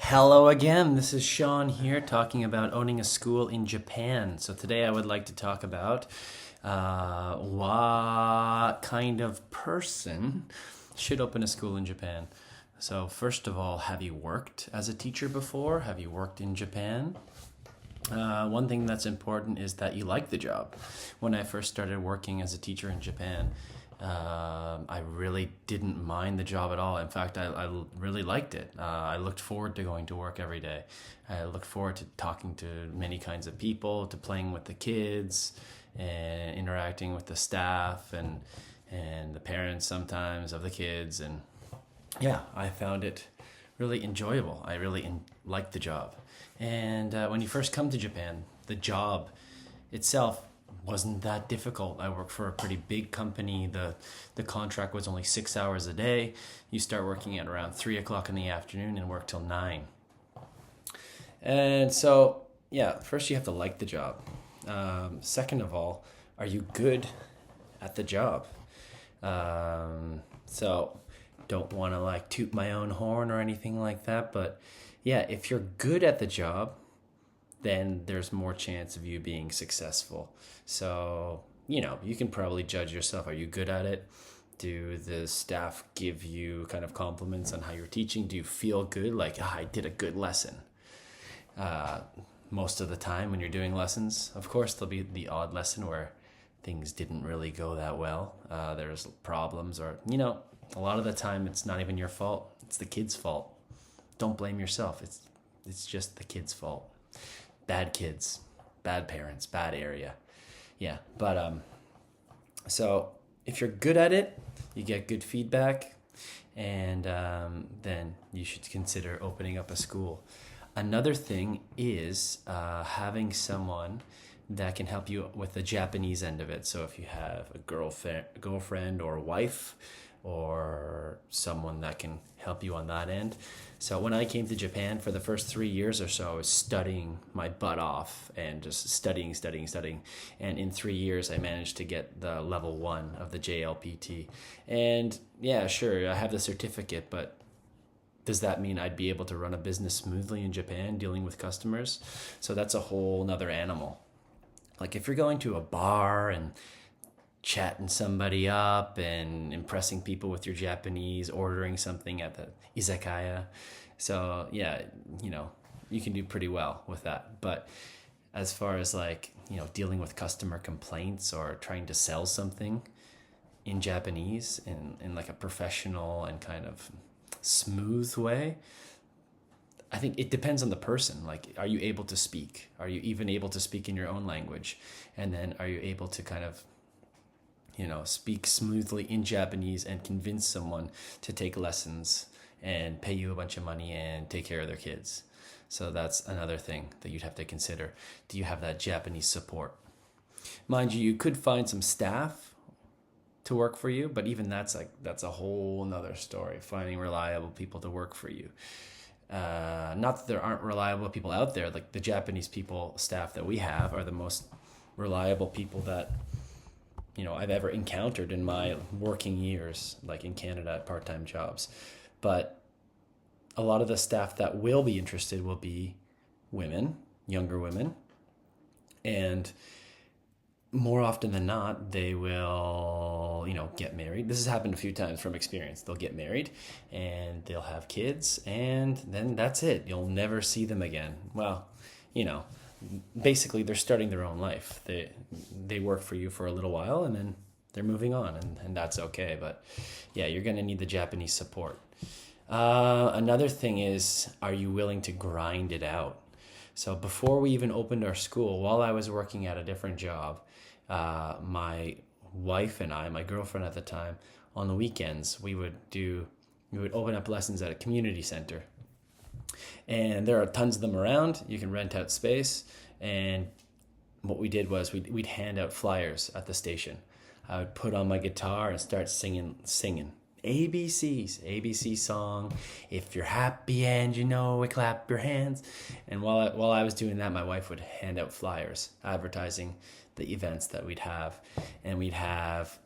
Hello again. This is Sean here talking about owning a school in Japan. So today I would like to talk about what kind of person should open a school in Japan. So first of all, have you worked as a teacher before? Have you worked in Japan? One thing that's important is that you like the job. When I first started working as a teacher in Japan, I really didn't mind the job at all. In fact, I really liked it. I looked forward to going to work every day. I looked forward to talking to many kinds of people, to playing with the kids, and interacting with the staff and the parents sometimes of the kids. And yeah, I found it really enjoyable. I really liked the job. And when you first come to Japan, the job itself wasn't that difficult. I worked for a pretty big company. The contract was only 6 hours a day. You start working at around 3 o'clock in the afternoon and work till 9. And so, yeah, first you have to like the job. Second of all, are you good at the job? So don't want to like toot my own horn or anything like that, but yeah, if you're good at the job, then there's more chance of you being successful. So, you can probably judge yourself. Are you good at it? Do the staff give you kind of compliments on how you're teaching? Do you feel good? Like, I did a good lesson. Uh, Most of the time when you're doing lessons, of course, there'll be the odd lesson where things didn't really go that well. There's problems or, a lot of the time it's not even your fault. It's the kid's fault. Don't blame yourself. It's just the kid's fault. Bad kids, bad parents, bad area. Yeah, but so if you're good at it, you get good feedback, and then you should consider opening up a school. Another thing is having someone that can help you with the Japanese end of it. So if you have a girlfriend or a wife or someone that can help you on that end. So when I came to Japan for the first 3 years or so, I was studying my butt off and just studying. And in 3 years, I managed to get the level 1 of the JLPT. And yeah, sure, I have the certificate, but does that mean I'd be able to run a business smoothly in Japan dealing with customers? So that's a whole nother animal. Like if you're going to a bar and chatting somebody up and impressing people with your Japanese, ordering something at the izakaya. So yeah, you can do pretty well with that. But as far as like, dealing with customer complaints or trying to sell something in Japanese in like a professional and kind of smooth way, I think it depends on the person. Like, are you able to speak? Are you even able to speak in your own language? And then are you able to kind of speak smoothly in Japanese and convince someone to take lessons and pay you a bunch of money and take care of their kids? So that's another thing that you'd have to consider. Do you have that Japanese support? Mind you, you could find some staff to work for you, but even that's a whole nother story, finding reliable people to work for you. Not that there aren't reliable people out there. Like the Japanese staff that we have are the most reliable people that I've ever encountered in my working years, like in Canada at part-time jobs. But a lot of the staff that will be interested will be women, younger women, and more often than not, they will, get married. This has happened a few times from experience. They'll get married and they'll have kids, and then that's it. You'll never see them again. Well, basically they're starting their own life. They work for you for a little while and then they're moving on, and that's okay. But yeah, you're going to need the Japanese support. Another thing is, are you willing to grind it out? So before we even opened our school, while I was working at a different job, my wife and I, my girlfriend at the time, on the weekends, we would open up lessons at a community center. And there are tons of them around. You can rent out space. And what we did was we'd hand out flyers at the station. I would put on my guitar and start singing ABC song. If you're happy and you know it, clap your hands. And while I was doing that, my wife would hand out flyers advertising the events that we'd have. And we'd have,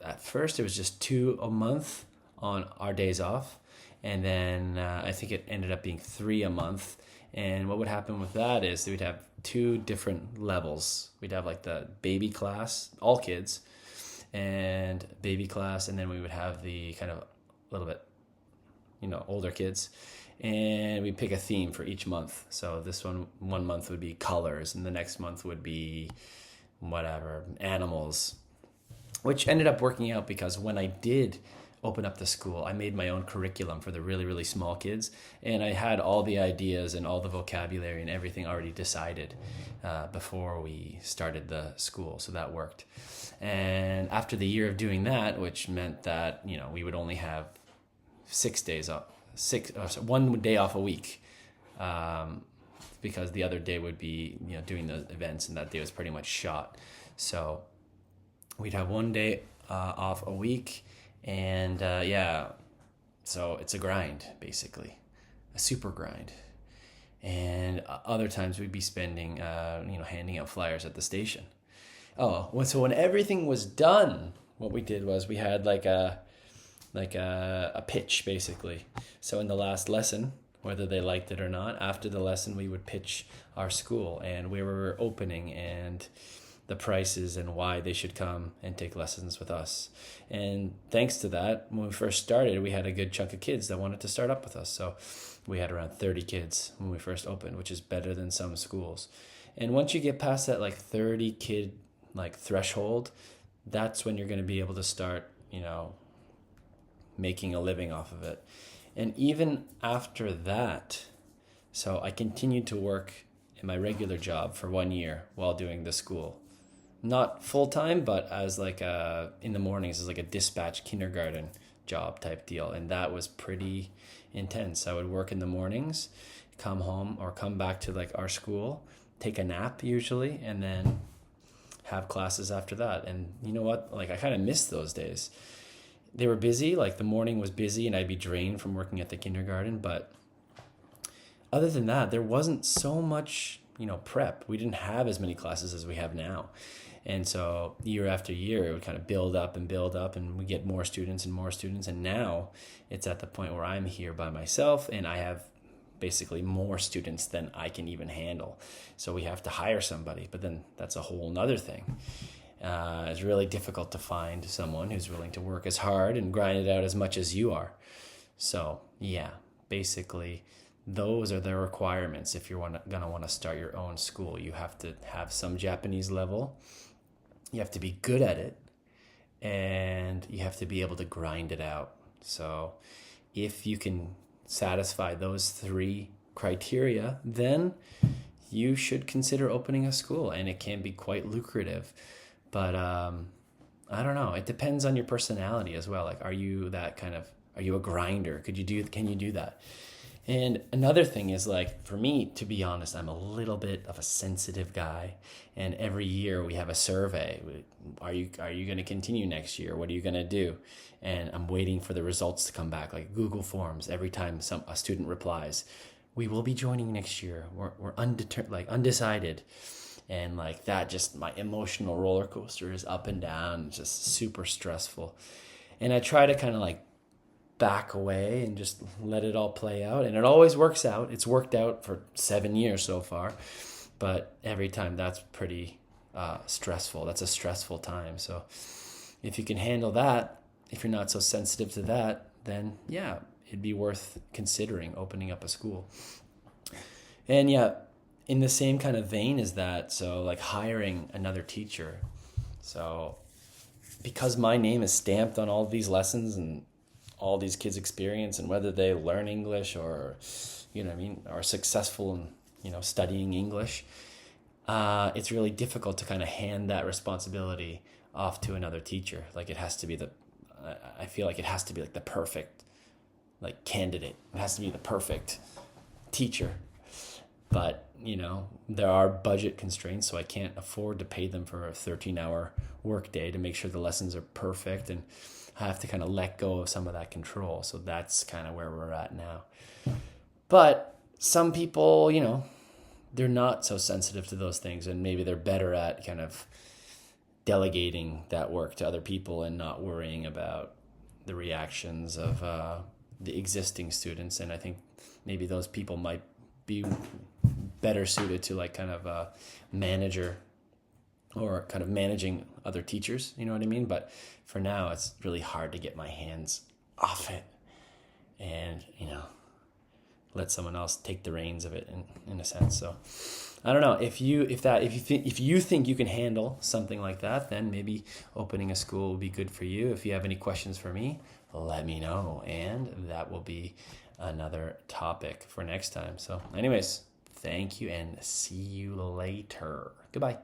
at first it was just 2 a month on our days off. And then I think it ended up being 3 a month. And what would happen with that is we'd have 2 different levels. We'd have like the baby class, all kids, and baby class, and then we would have the kind of a little bit, older kids. And we pick a theme for each month. So this one month would be colors, and the next month would be whatever, animals, which ended up working out because when I did open up the school, I made my own curriculum for the really, really small kids. And I had all the ideas and all the vocabulary and everything already decided before we started the school. So that worked. And after the year of doing that, which meant that, we would only have 6 days off, 1 day off a week. Because the other day would be, doing the events, and that day was pretty much shot. So we'd have 1 day off a week, and so it's a grind, basically, a super grind. And other times we'd be spending, handing out flyers at the station. So when everything was done, what we did was we had like a pitch, basically. So in the last lesson, whether they liked it or not, after the lesson we would pitch our school and where we were opening and the prices and why they should come and take lessons with us. And thanks to that, when we first started, we had a good chunk of kids that wanted to start up with us. So we had around 30 kids when we first opened, which is better than some schools. And once you get past that 30 kid threshold, that's when you're going to be able to start, making a living off of it. And even after that, so I continued to work in my regular job for 1 year while doing the school. Not full-time, but as in the mornings as a dispatch kindergarten job type deal. And that was pretty intense. I would work in the mornings, come home or come back to our school, take a nap usually, and then have classes after that. And you know what? I kind of missed those days. They were busy, the morning was busy and I'd be drained from working at the kindergarten. But other than that, there wasn't so much, prep. We didn't have as many classes as we have now. And so year after year, it would kind of build up and we get more students and more students. And now it's at the point where I'm here by myself and I have basically more students than I can even handle. So we have to hire somebody, but then that's a whole nother thing. It's really difficult to find someone who's willing to work as hard and grind it out as much as you are. So yeah, basically those are the requirements if you're going to want to start your own school. You have to have some Japanese level. You have to be good at it, and you have to be able to grind it out. So if you can satisfy those 3 criteria, then you should consider opening a school, and it can be quite lucrative. But I don't know. It depends on your personality as well. Are you are you a grinder? Can you do that? And another thing is for me, to be honest, I'm a little bit of a sensitive guy. And every year we have a survey. Are you going to continue next year? What are you going to do? And I'm waiting for the results to come back, Google Forms. Every time a student replies, we will be joining next year. We're undecided. And that, just my emotional roller coaster is up and down, just super stressful. And I try to kind of back away and just let it all play out. And it always works out. It's worked out for 7 years so far. But every time that's pretty stressful. That's a stressful time. So if you can handle that, if you're not so sensitive to that, then yeah, it'd be worth considering opening up a school. And yeah, in the same kind of vein as that, so hiring another teacher. So because my name is stamped on all these lessons and all these kids' experience, and whether they learn English or, are successful in, studying English, it's really difficult to kind of hand that responsibility off to another teacher. It has to be I feel like it has to be the perfect, candidate. It has to be the perfect teacher. But, there are budget constraints, so I can't afford to pay them for a 13-hour workday to make sure the lessons are perfect, and I have to kind of let go of some of that control. So that's kind of where we're at now. But some people, they're not so sensitive to those things, and maybe they're better at kind of delegating that work to other people and not worrying about the reactions of the existing students, and I think maybe those people might be better suited to like kind of a manager or kind of managing other teachers, you know what I mean? But for now, it's really hard to get my hands off it and, let someone else take the reins of it in a sense. So I don't know if you think you can handle something like that, then maybe opening a school will be good for you. If you have any questions for me, let me know, and that will be another topic for next time. So anyways, thank you and see you later. Goodbye.